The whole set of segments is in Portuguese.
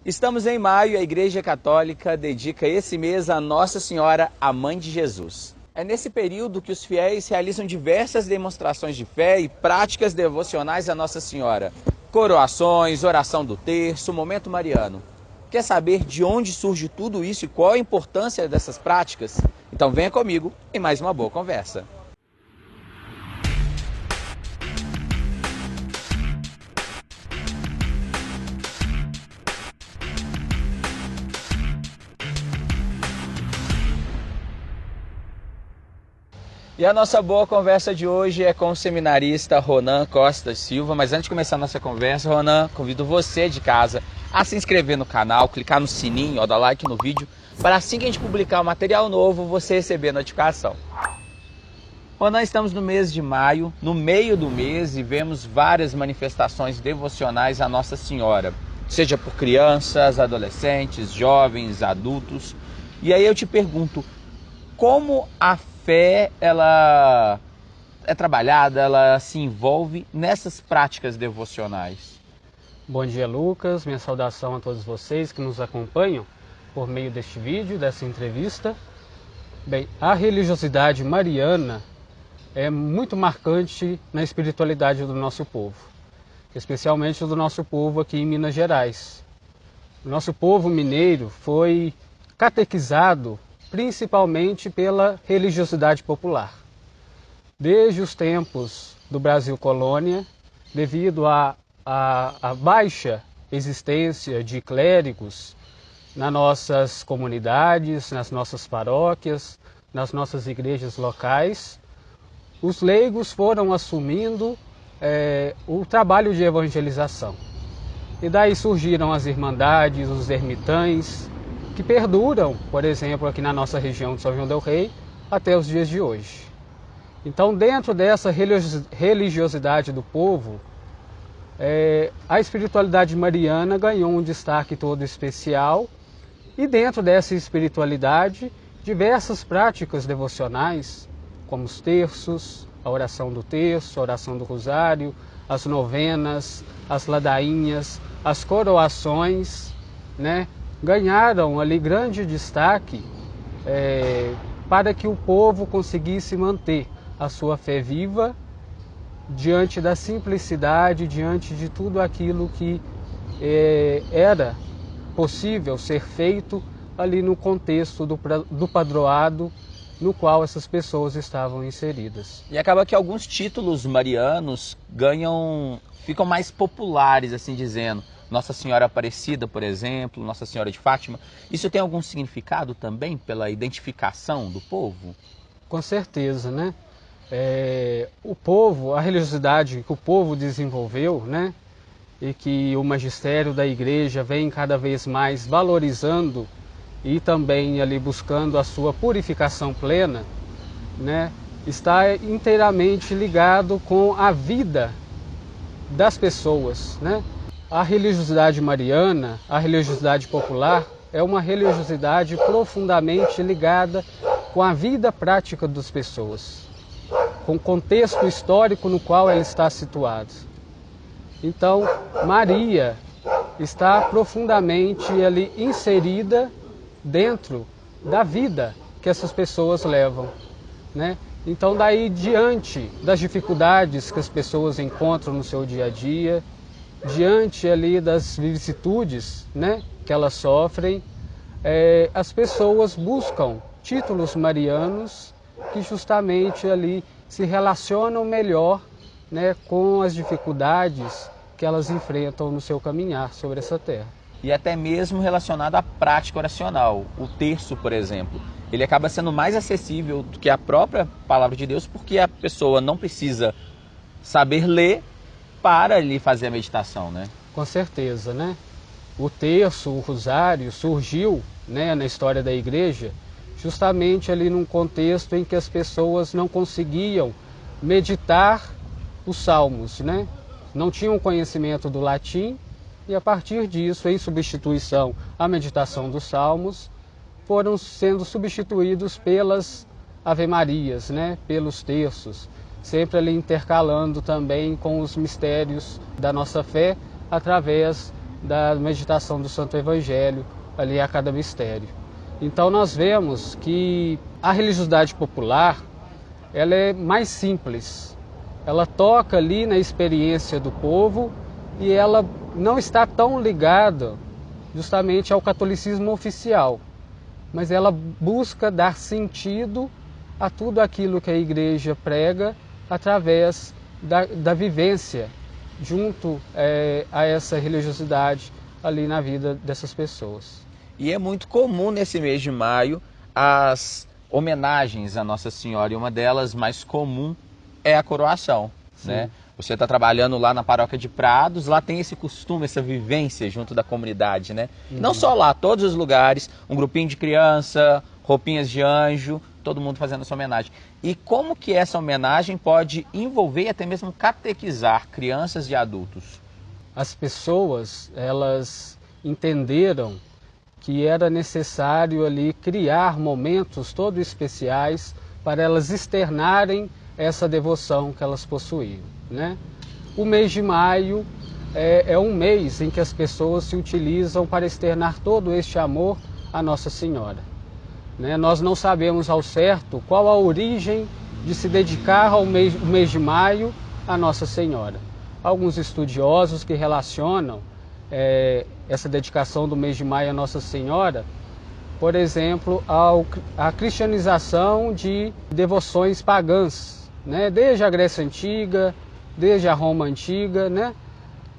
Estamos em maio e a Igreja Católica dedica esse mês a Nossa Senhora, a Mãe de Jesus. É nesse período que os fiéis realizam diversas demonstrações de fé e práticas devocionais a Nossa Senhora. Coroações, oração do terço, momento mariano. Quer saber de onde surge tudo isso e qual a importância dessas práticas? Então venha comigo em mais uma boa conversa. E a nossa boa conversa de hoje é com o seminarista Ronan Costa Silva. Mas antes de começar a nossa conversa, Ronan, convido você de casa a se inscrever no canal, clicar no sininho, dar like no vídeo, para assim que a gente publicar um material novo, você receber a notificação. Ronan, estamos no mês de maio, no meio do mês, e vemos várias manifestações devocionais à Nossa Senhora, seja por crianças, adolescentes, jovens, adultos. E aí eu te pergunto, como a fé ela é trabalhada, ela se envolve nessas práticas devocionais? Bom dia, Lucas. Minha saudação a todos vocês que nos acompanham por meio deste vídeo, dessa entrevista. Bem, a religiosidade mariana é muito marcante na espiritualidade do nosso povo, especialmente do nosso povo aqui em Minas Gerais. O nosso povo mineiro foi catequizado principalmente pela religiosidade popular. Desde os tempos do Brasil colônia, devido à baixa existência de clérigos nas nossas comunidades, nas nossas paróquias, nas nossas igrejas locais, os leigos foram assumindo o trabalho de evangelização. E daí surgiram as irmandades, os ermitães, que perduram, por exemplo, aqui na nossa região de São João del Rei, até os dias de hoje. Então, dentro dessa religiosidade do povo, a espiritualidade mariana ganhou um destaque todo especial, e dentro dessa espiritualidade, diversas práticas devocionais, como os terços, a oração do terço, a oração do rosário, as novenas, as ladainhas, as coroações, ganharam ali grande destaque para que o povo conseguisse manter a sua fé viva diante da simplicidade, diante de tudo aquilo que era possível ser feito ali no contexto do padroado no qual essas pessoas estavam inseridas. E acaba que alguns títulos marianos ficam mais populares, assim dizendo. Nossa Senhora Aparecida, por exemplo, Nossa Senhora de Fátima. Isso tem algum significado também pela identificação do povo? Com certeza, o povo, a religiosidade que o povo desenvolveu, e que o magistério da igreja vem cada vez mais valorizando e também ali buscando a sua purificação plena, está inteiramente ligado com a vida das pessoas, A religiosidade mariana, a religiosidade popular, é uma religiosidade profundamente ligada com a vida prática das pessoas, com o contexto histórico no qual ela está situada. Então, Maria está profundamente ali inserida dentro da vida que essas pessoas levam, Então, daí diante das dificuldades que as pessoas encontram no seu dia a dia, diante ali das vicissitudes, que elas sofrem, as pessoas buscam títulos marianos que justamente ali se relacionam melhor, com as dificuldades que elas enfrentam no seu caminhar sobre essa terra. E até mesmo relacionado à prática oracional. O terço, por exemplo, ele acaba sendo mais acessível do que a própria palavra de Deus, porque a pessoa não precisa saber ler para ali fazer a meditação, Com certeza, O terço, o rosário, surgiu, na história da igreja, justamente ali num contexto em que as pessoas não conseguiam meditar os salmos, Não tinham conhecimento do latim, e a partir disso, em substituição à meditação dos salmos, foram sendo substituídos pelas ave-marias, pelos terços, sempre ali intercalando também com os mistérios da nossa fé, através da meditação do Santo Evangelho ali a cada mistério. Então nós vemos que a religiosidade popular, ela é mais simples, ela toca ali na experiência do povo e ela não está tão ligada justamente ao catolicismo oficial, mas ela busca dar sentido a tudo aquilo que a igreja prega através da vivência junto a essa religiosidade ali na vida dessas pessoas. E é muito comum nesse mês de maio as homenagens à Nossa Senhora, e uma delas mais comum é a coroação, né? Você está trabalhando lá na paróquia de Prados, lá tem esse costume, essa vivência junto da comunidade, né? Não só lá, todos os lugares, um grupinho de criança, roupinhas de anjo, todo mundo fazendo essa homenagem. E como que essa homenagem pode envolver e até mesmo catequizar crianças e adultos? As pessoas, elas entenderam que era necessário ali criar momentos todos especiais para elas externarem essa devoção que elas possuíam, né? O mês de maio é um mês em que as pessoas se utilizam para externar todo este amor à Nossa Senhora, né? Nós não sabemos ao certo qual a origem de se dedicar ao mês de maio à Nossa Senhora. Alguns estudiosos que relacionam essa dedicação do mês de maio à Nossa Senhora, por exemplo, à cristianização de devoções pagãs, né? Desde a Grécia Antiga, desde a Roma Antiga, né?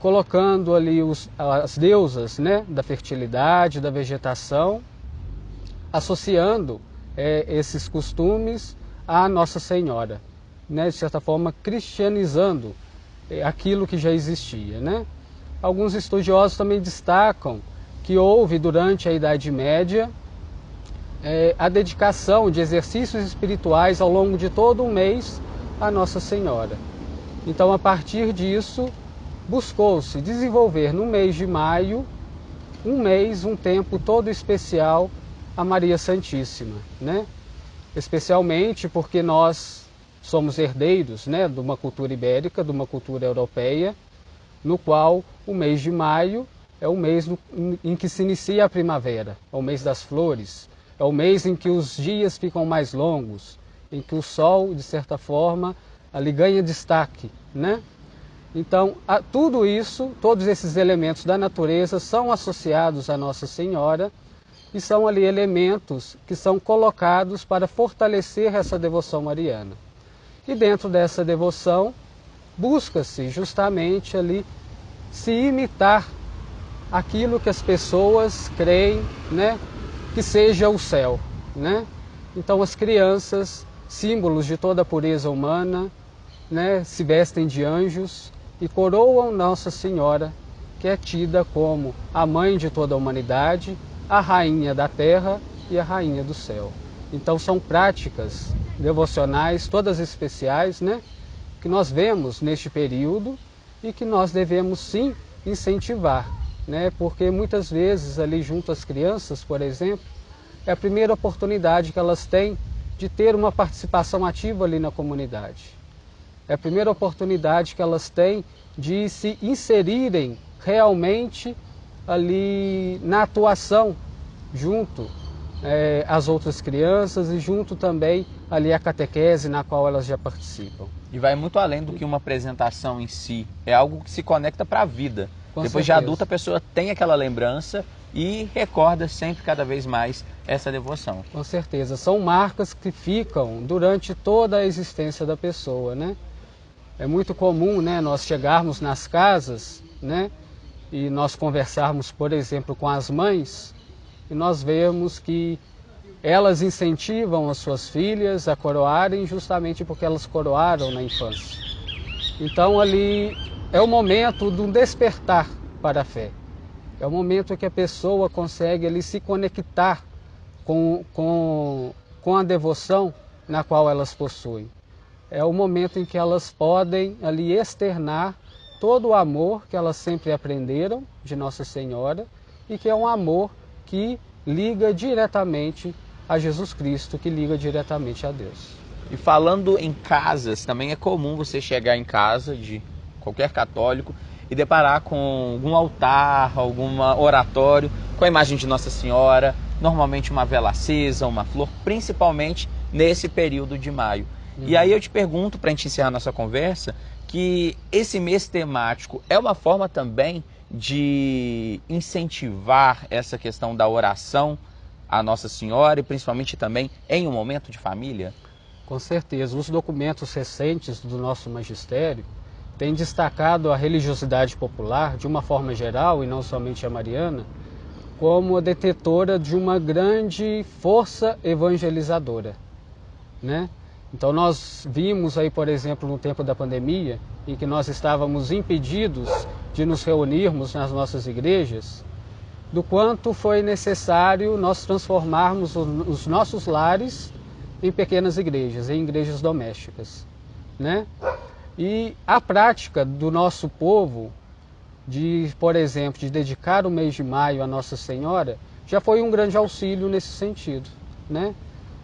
Colocando ali as deusas, né? Da fertilidade, da vegetação, associando esses costumes à Nossa Senhora, né? De certa forma cristianizando aquilo que já existia, né? Alguns estudiosos também destacam que houve durante a Idade Média a dedicação de exercícios espirituais ao longo de todo um mês à Nossa Senhora. Então, a partir disso, buscou-se desenvolver no mês de maio um tempo todo especial a Maria Santíssima, né? Especialmente porque nós somos herdeiros, né, de uma cultura ibérica, de uma cultura europeia, no qual o mês de maio é o mês em que se inicia a primavera, é o mês das flores, é o mês em que os dias ficam mais longos, em que o sol, de certa forma, ali ganha destaque, né? Então, tudo isso, todos esses elementos da natureza são associados à Nossa Senhora e são ali elementos que são colocados para fortalecer essa devoção mariana. E dentro dessa devoção, busca-se justamente ali se imitar aquilo que as pessoas creem, né, que seja o céu, né? Então as crianças, símbolos de toda a pureza humana, né, se vestem de anjos e coroam Nossa Senhora, que é tida como a mãe de toda a humanidade, a rainha da terra e a rainha do céu. Então são práticas devocionais, todas especiais, né, que nós vemos neste período e que nós devemos sim incentivar, né, porque muitas vezes ali junto às crianças, por exemplo, é a primeira oportunidade que elas têm de ter uma participação ativa ali na comunidade. É a primeira oportunidade que elas têm de se inserirem realmente ali na atuação junto às outras crianças e junto também ali à catequese na qual elas já participam. E vai muito além do que uma apresentação em si, é algo que se conecta para a vida. Com Depois certeza. de adulta a pessoa tem aquela lembrança e recorda sempre cada vez mais essa devoção. Com certeza, são marcas que ficam durante toda a existência da pessoa, né? É muito comum, né, nós chegarmos nas casas, né, e nós conversarmos, por exemplo, com as mães, e nós vemos que elas incentivam as suas filhas a coroarem justamente porque elas coroaram na infância. Então ali é o momento de um despertar para a fé. É o momento que a pessoa consegue ali se conectar com a devoção na qual elas possuem. É o momento em que elas podem ali externar todo o amor que elas sempre aprenderam de Nossa Senhora e que é um amor que liga diretamente a Jesus Cristo, que liga diretamente a Deus. E falando em casas, também é comum você chegar em casa de qualquer católico e deparar com algum altar, algum oratório com a imagem de Nossa Senhora, normalmente uma vela acesa, uma flor, principalmente nesse período de maio. E aí eu te pergunto, para a gente encerrar nossa conversa, que esse mês temático é uma forma também de incentivar essa questão da oração à Nossa Senhora e principalmente também em um momento de família? Com certeza. Os documentos recentes do nosso magistério têm destacado a religiosidade popular, de uma forma geral, e não somente a mariana, como a detetora de uma grande força evangelizadora, né? Então nós vimos aí, por exemplo, no tempo da pandemia, em que nós estávamos impedidos de nos reunirmos nas nossas igrejas, do quanto foi necessário nós transformarmos os nossos lares em pequenas igrejas, em igrejas domésticas, né? E a prática do nosso povo de, por exemplo, de dedicar o mês de maio a Nossa Senhora, já foi um grande auxílio nesse sentido, né?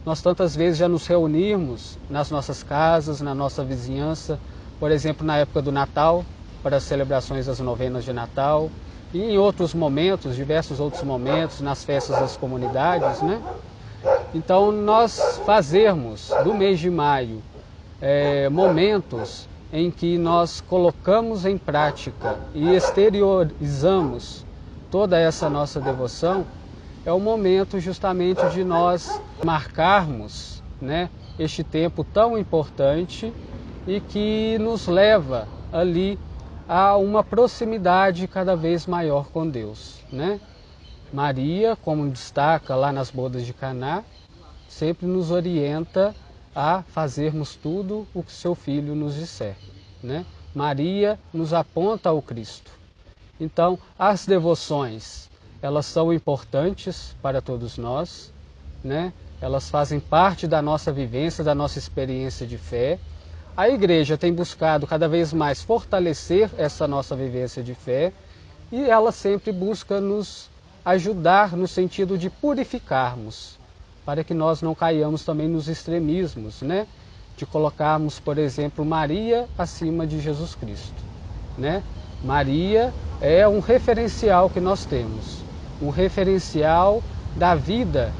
Nós tantas vezes já nos reunirmos nas nossas casas, na nossa vizinhança, por exemplo, na época do Natal, para as celebrações das novenas de Natal, e em outros momentos, diversos outros momentos, nas festas das comunidades, né? Então, nós fazermos do mês de maio momentos em que nós colocamos em prática e exteriorizamos toda essa nossa devoção, é o momento justamente de nós marcarmos, né, este tempo tão importante e que nos leva ali a uma proximidade cada vez maior com Deus, né? Maria, como destaca lá nas bodas de Caná, sempre nos orienta a fazermos tudo o que seu filho nos disser, né? Maria nos aponta ao Cristo. Então, as devoções, elas são importantes para todos nós, né? Elas fazem parte da nossa vivência, da nossa experiência de fé. A igreja tem buscado cada vez mais fortalecer essa nossa vivência de fé e ela sempre busca nos ajudar no sentido de purificarmos, para que nós não caiamos também nos extremismos, né? De colocarmos, por exemplo, Maria acima de Jesus Cristo, né? Maria é um referencial que nós temos, um referencial da vida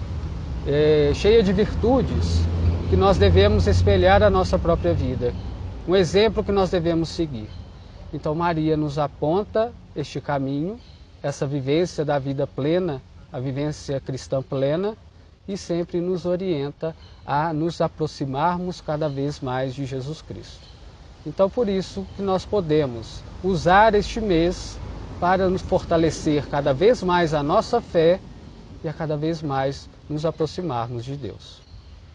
cheia de virtudes que nós devemos espelhar a nossa própria vida, um exemplo que nós devemos seguir. Então Maria nos aponta este caminho, essa vivência da vida plena, a vivência cristã plena, e sempre nos orienta a nos aproximarmos cada vez mais de Jesus Cristo. Então, por isso que nós podemos usar este mês para nos fortalecer cada vez mais a nossa fé e a cada vez mais nos aproximarmos de Deus.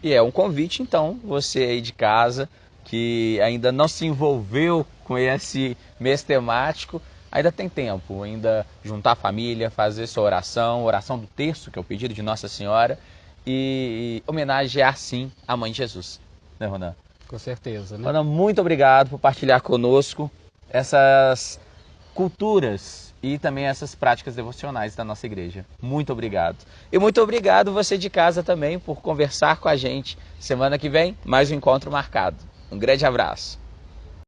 E é um convite, então, você aí de casa, que ainda não se envolveu com esse mês temático, ainda tem tempo, ainda juntar a família, fazer sua oração do terço, que é o pedido de Nossa Senhora, e homenagear, sim, a Mãe de Jesus. Né, Ronan? Com certeza, né? Ronan, muito obrigado por partilhar conosco essas culturas e também essas práticas devocionais da nossa igreja. Muito obrigado. E muito obrigado você de casa também por conversar com a gente. Semana que vem, mais um encontro marcado. Um grande abraço.